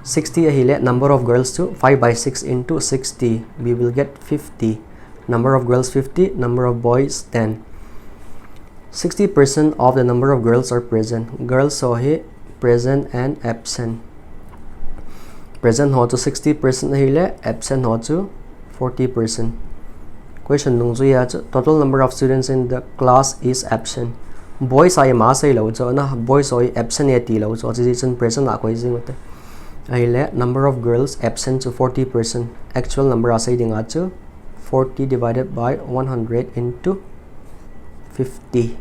Speaker 1: 60 ahile. Number of girls to 5/6 into 60. We will get 50. Number of girls 50. Number of boys 10. 60% of the number of girls are present. Girls so here present and absent. Present ho to 60% ahile. Absent ho to 40%. Question nung zoya total number of students in the class is absent. Boys ay masay lo so na boys ay absent yeti lo so position present ako ising mate. Ahile number of girls absent to 40%. Actual number asay ding acho 40 divided by 100 into 50.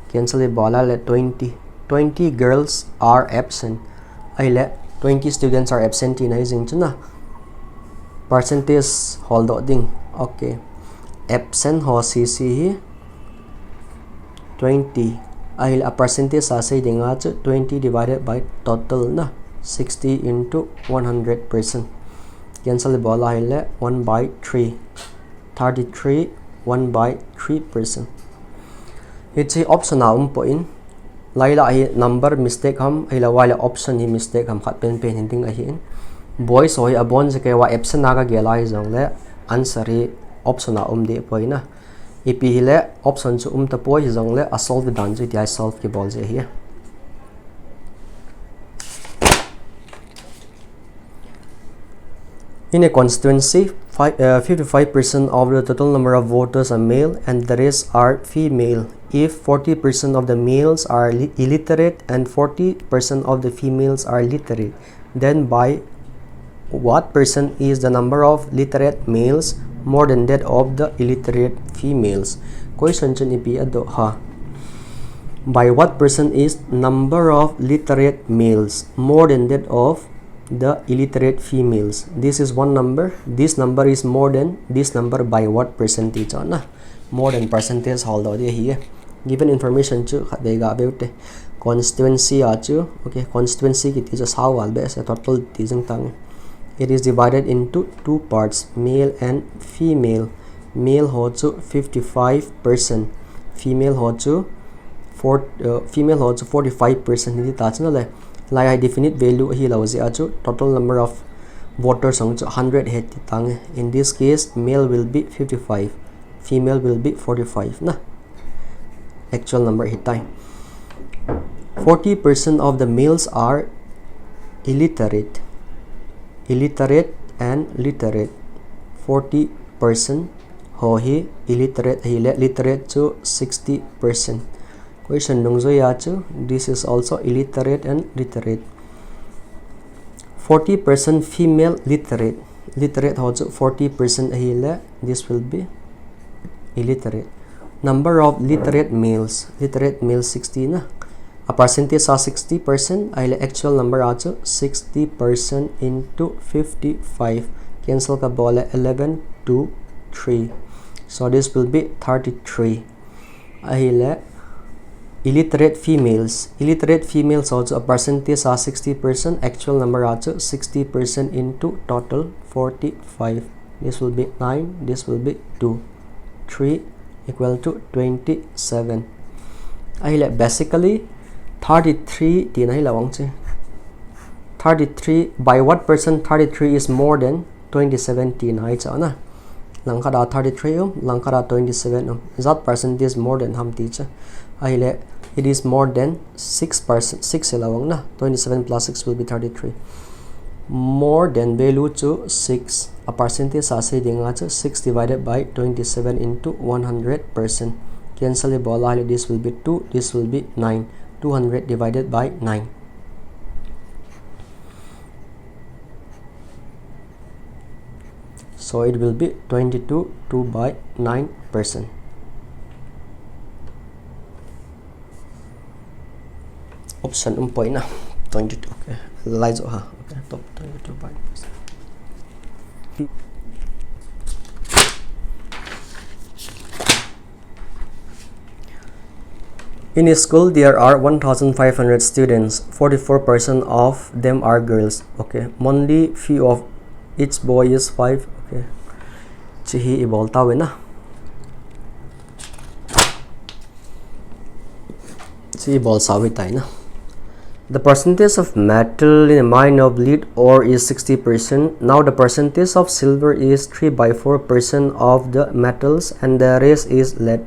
Speaker 1: Cancel the bala let 20. 20 girls are absent. Ahile 20 students are absent in ising chuna. Percentage hold ding. Okay. Absent ho CC 20. Ahile a percentage asay ding acho 20 divided by total na 60 into 100%. Cancel the ball ahile 1/3. 33 1/3%. It's a option na po in. Laila ay number mistake ham ay lawala option hi mistake ham khat pen hinting ahin. Boys hoy abon se kaya absent naga gela jong le answer hi option na de po ina. Ipi hile option chu ta po hi jong le a solve dan ju ti solve ki bol je hi. In a constituency, 55% of the total number of voters are male and the rest are female. If 40% of the males are illiterate and 40% of the females are literate, then by what percent is the number of literate males more than that of the illiterate females? Question chun ipi ado ha. By what percent is number of literate males more than that of the illiterate females? This is one number. This number is more than this number by what percentage? More than percentage hold out here. Given information chu khatega about constituency achu. Okay, constituency it is how al be total tizing tang. It is divided into two parts, male and female. Male ho chu 55%. Female ho chu 45%. Hindi ta chna le. Like I definite value hi lauze achu total number of voters on 100 het tang. In this case, male will be 55, female will be 45 na. Actual number hit time. 40% of the males are illiterate. Illiterate and literate. 40% ho hi illiterate hi literate to 60%. Question nung zoya chu this is also illiterate and literate. 40% female literate. Literate ho chu 40% ahile. This will be illiterate. Number of literate males. Literate males 60 na. a percentage are 60%. I actual number also 60% into 55. Cancel ka bola 11 2 3. So this will be 33. I illiterate females. Illiterate females also a percentage are 60%. Actual number also 60% into total 45. This will be 9. This will be 2. 3 equal to 27. Basically 33 33 by what percent 33 is more than 2017 langkada 33 langkada 27 is that percentage more than ham teacher it is more than 6%. 6 na 27 plus 6 will be 33. More than value to 6. A percentage as 6 divided by 27 into 100%. Cancel the ball. This will be 2. This will be 9. 200 divided by 9. So it will be 22 2 by 9%. Option point na 22. Okay, lights okay. Top 22 by 9%. In a school, there are 1,500 students. 44% of them are girls. Okay, monthly fee of each boy is 5. Okay, chihi ibolta na. Chihi bol sawi tay na. The percentage of metal in a mine of lead ore is 60%. Now the percentage of silver is 3 by 4% of the metals and the rest is lead.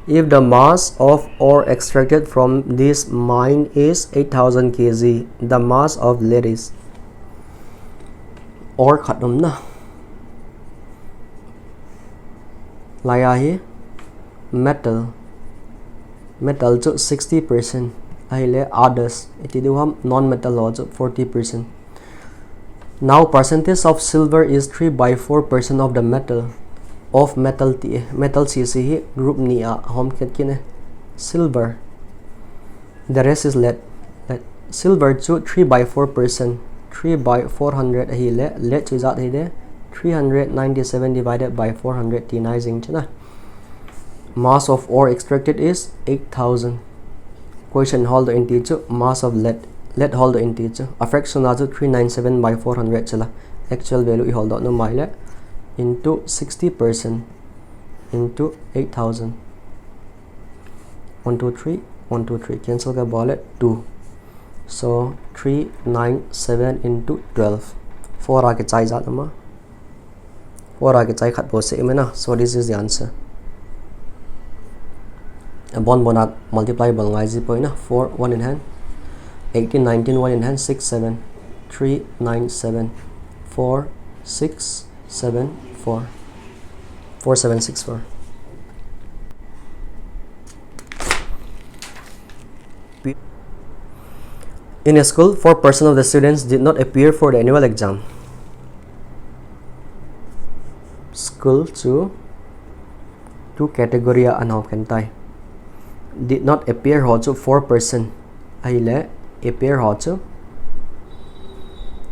Speaker 1: If the mass of ore extracted from this mine is 8,000 kg, the mass of lead is ore khatam na. Laya hi metal to 60%. Others it is non-metal also 40%. Now percentage of silver is 3 by 4% of the metal CC group niya home kine silver. The rest is lead. Silver to 3 by 4%. 3 by 400 lead is out here 397 divided by 400 tinizing chana. Mass of ore extracted is 8,000. Question hold the integer mass of lead hold the integer a fraction also 397 by 400 chala actual value hold out no mile into 60% into 8,000. 1 2 3 1 2 3 cancel ka ball 2. So 397 into 12 4 ake chai jat ma 4 ake chai khat bo se na. So this is the answer. Bon bonat multipliable ngai point na 4 1 in hand 18 19 1 in hand 6 7 3 9 7 4 6 7 4 4 7 6 4. In a school, 4% of the students did not appear for the annual exam. School to category anhaw kentai did not appear also 4%. Aile appear also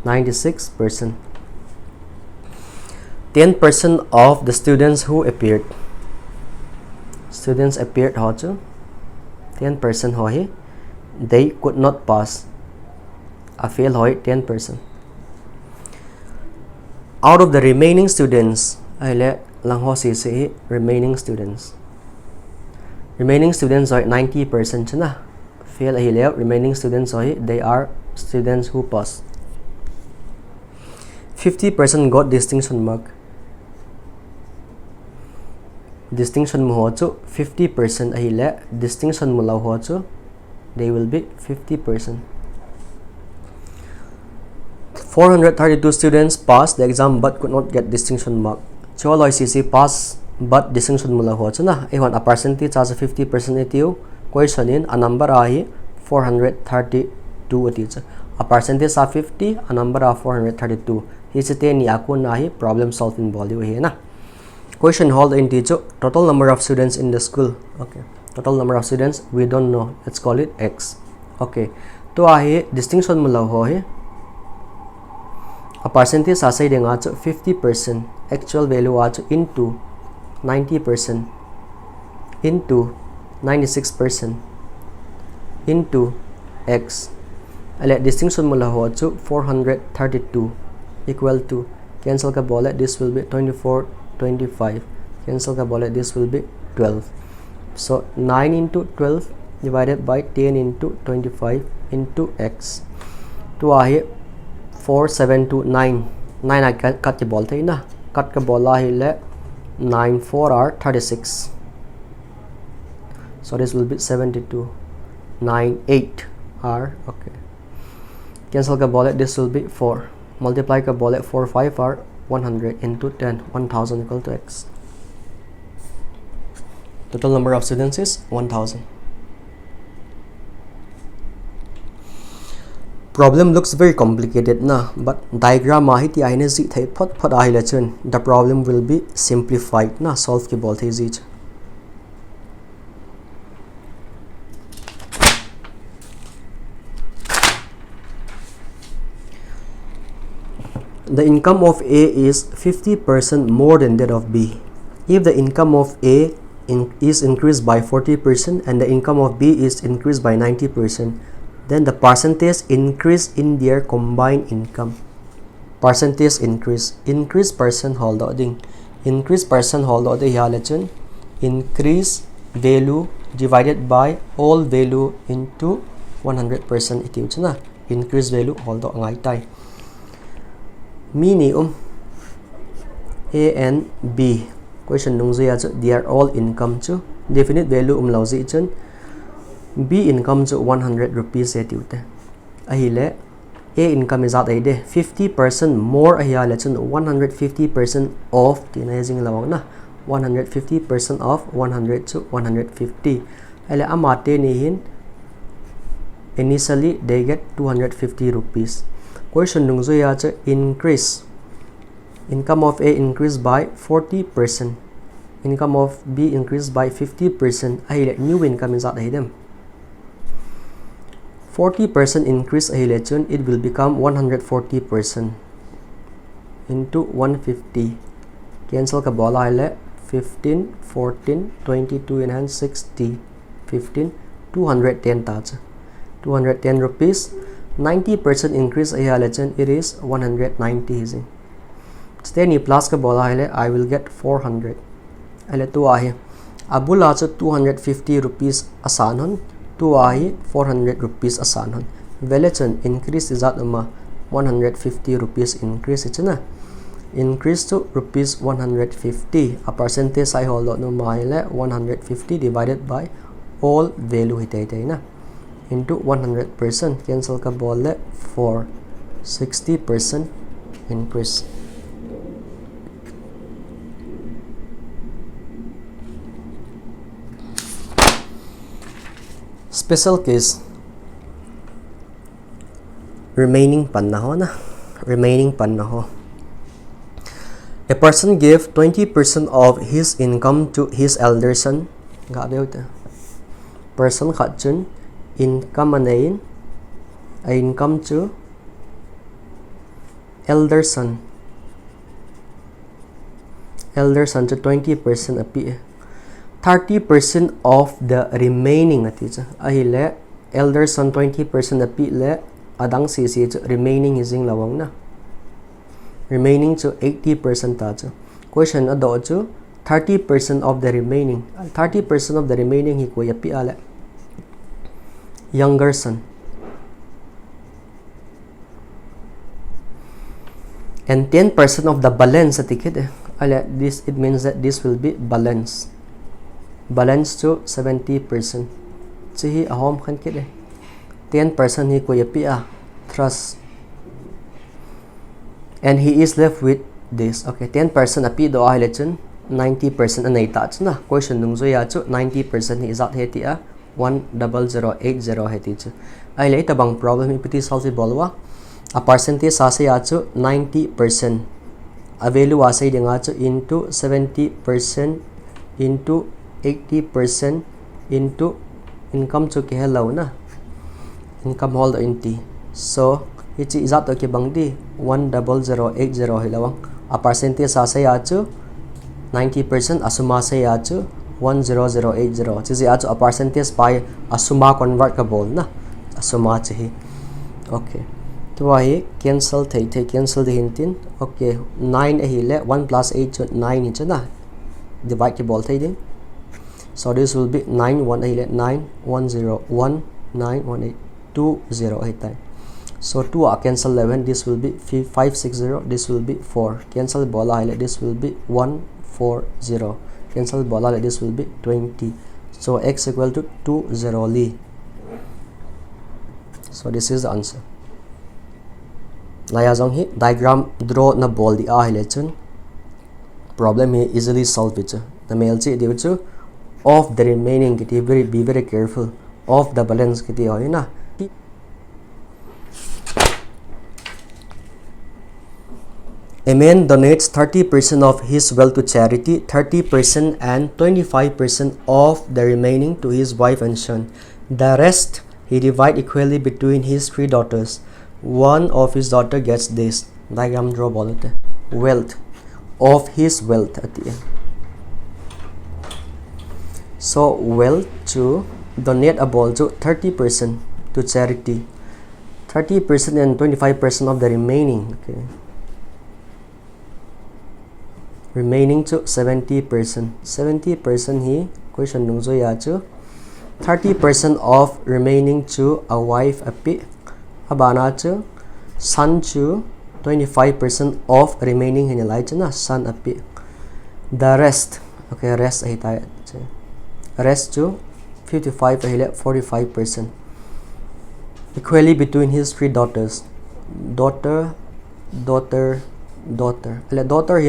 Speaker 1: 96%. 10% of the students who appeared. Students appeared also 10% hoy they could not pass. A fail hoy 10%. Out of the remaining students, aile lang ho si remaining students. Remaining students are 90% chana. Fail ahile remaining students are they are students who pass. 50% got distinction mark. Distinction mo ho 50% ahile distinction mo law ho they will be 50%. 432 students passed the exam but could not get distinction mark. Cholo ICC pass but distinction mula ho na a percentage as a 50% etiu question in a number ahi 432 ati a percentage of 50 a number of 432 hisite ni akun ahi problem solving value here na. Question hold in teacher total number of students in the school. Okay, total number of students we don't know, let's call it x. okay to ahi distinction mula ho he a percentage asai denga chu 50% actual value a chu into 90% into 96% into x ale distinction mula ho chu 432 equal to cancel ka bole this will be 24 25 cancel ka bole this will be 12 so 9 into 12 divided by 10 into 25 into x to ahi 4729 9 I cut the ball thai na cut ka bola hi le 9 4 are 36 so this will be 72 9 8 are okay cancel ka ball this will be 4 multiply ka ball 4 5 are 100 into 10 1000 equal to x total number of students is 1000 problem looks very complicated na but diagram ma hi ti aine zi thai phot phot a hi la chun the problem will be simplified na solve ki bol thai zi the income of A is 50% more than that of B. If the income of A is increased by 40% and the income of B is increased by 90%, then the percentage increase in their combined income. Percentage increase percent hold ding increase percent hold the halachun increase value divided by all value into 100% itiuchna increase value hold ngai tai meaning A and B question nung zia chu they are all income chu definite value lauzi chun B income chu 100 rupees etiute ahile A income is at ide 50% more ahile chun 150% of tinazing lawang na 150% of 100 to 150 ale amate ni hin initially they get 250 rupees question nung zo ya cha increase income of A increased by 40% income of B increased by 50% ahile new income is at them 40% increase ahile chun it will become 140% into 150 cancel ka bola ahile 15 14 22 and 60 15 210 ta 210 rupees 90% increase ahile chun it is 190 is then plus ka bola ahile I will get 400 ale tu ahi abula chu 250 rupees asan hun tu ahi 400 rupees asan hun velachun increase is at 150 rupees increase ichna increase to rupees 150 a percentage I hold no maile 150 divided by all value hitai na into 100% cancel ka bolle for 60% increase special case remaining pannaho na remaining pannaho a person gave 20% of his income to his elder son ga beuta person khatchun income anain a income to elder son to 20% api 30% of the remaining atija ahile elder son 20% api le adang si remaining ising lawang na remaining to 80% ta chu question ado chu 30% of the remaining 30% of the remaining hi ko api ale younger son and 10% of the balance atikid ale this it means that this will be balance to 70% chihi ahom khan kide 10% hi ko yapi trust and he is left with this okay 10% api do ahile chun 90% anai ta chuna question nung zo ya chu 90% hi zat heti 10080 heti chu ahile tabang problem ipiti solve bolwa a percentage sa se ya chu 90% a value asai denga chu into 70% into 80% into income chu ke hello na income holder in T. So it is that okay bang di 10080 hilawang a percentage sa say achu 90% asuma say achu 10080 chisi achu a percentage by asuma convert ka bol na asuma chi okay to hi cancel thei cancel the hintin okay 9 hi le 1 plus 8 9 hi chana divide ki bol thei din so this will be 9 1 hi le 9 1 0 1 9 1 8 2 0 8 time. So 2 cancel 11, this will be 560, this will be 4. Cancel bola, this will be 140. Cancel bola, this will be 20. So x equal to 20 li. So this is the answer. Laya jong hi diagram draw na bol di a hele chun. Problem here easily solve it. The mail chi diu chu of the remaining kiti be very careful of the balance kiti hoy na. A man donates 30% of his wealth to charity, 30% and 25% of the remaining to his wife and son. The rest he divides equally between his 3 daughters. One of his daughter gets this. Diagram draw bolte. Wealth of his wealth at the end. So wealth to donate a ball to 30% to charity, 30% and 25% of the remaining. Okay. Remaining to 70%. 70% he question nung zo ya chu 30% of remaining to a wife api abana chu son chu 25% of remaining hin lai chana son api the rest okay rest ai ta rest to 55 ahile 45% equally between his 3 daughters daughter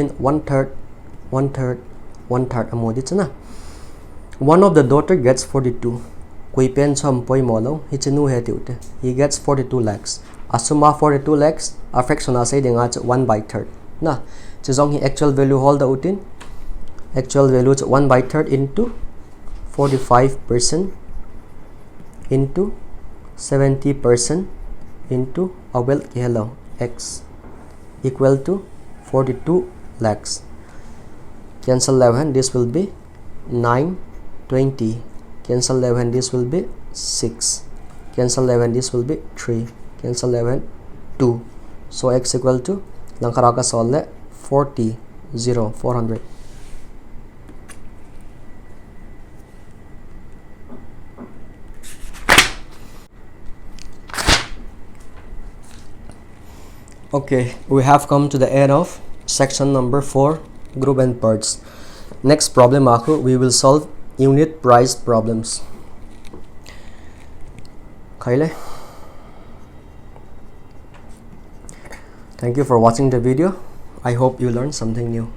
Speaker 1: in 1/3 amodi chana. One of the daughter gets 42. Kui pen chom poi molo hi chinu he tiute. He gets 42 lakhs. Asuma 42 lakhs a fraction a say denga 1/3 na. Chizong hi actual value hold the utin. Actual value 1/3 into 45% into 70% into a wealth hello x equal to 42 lakhs. Cancel 11, this will be 9, 20. Cancel 11, this will be 6. Cancel 11, this will be 3. Cancel 11, 2. So x equal to langkaraka solve 40, 0, 400. Okay, we have come to the end of section number 4, group and parts. Next problem we will solve unit price problems. Thank you for watching the video. I hope you learned something new.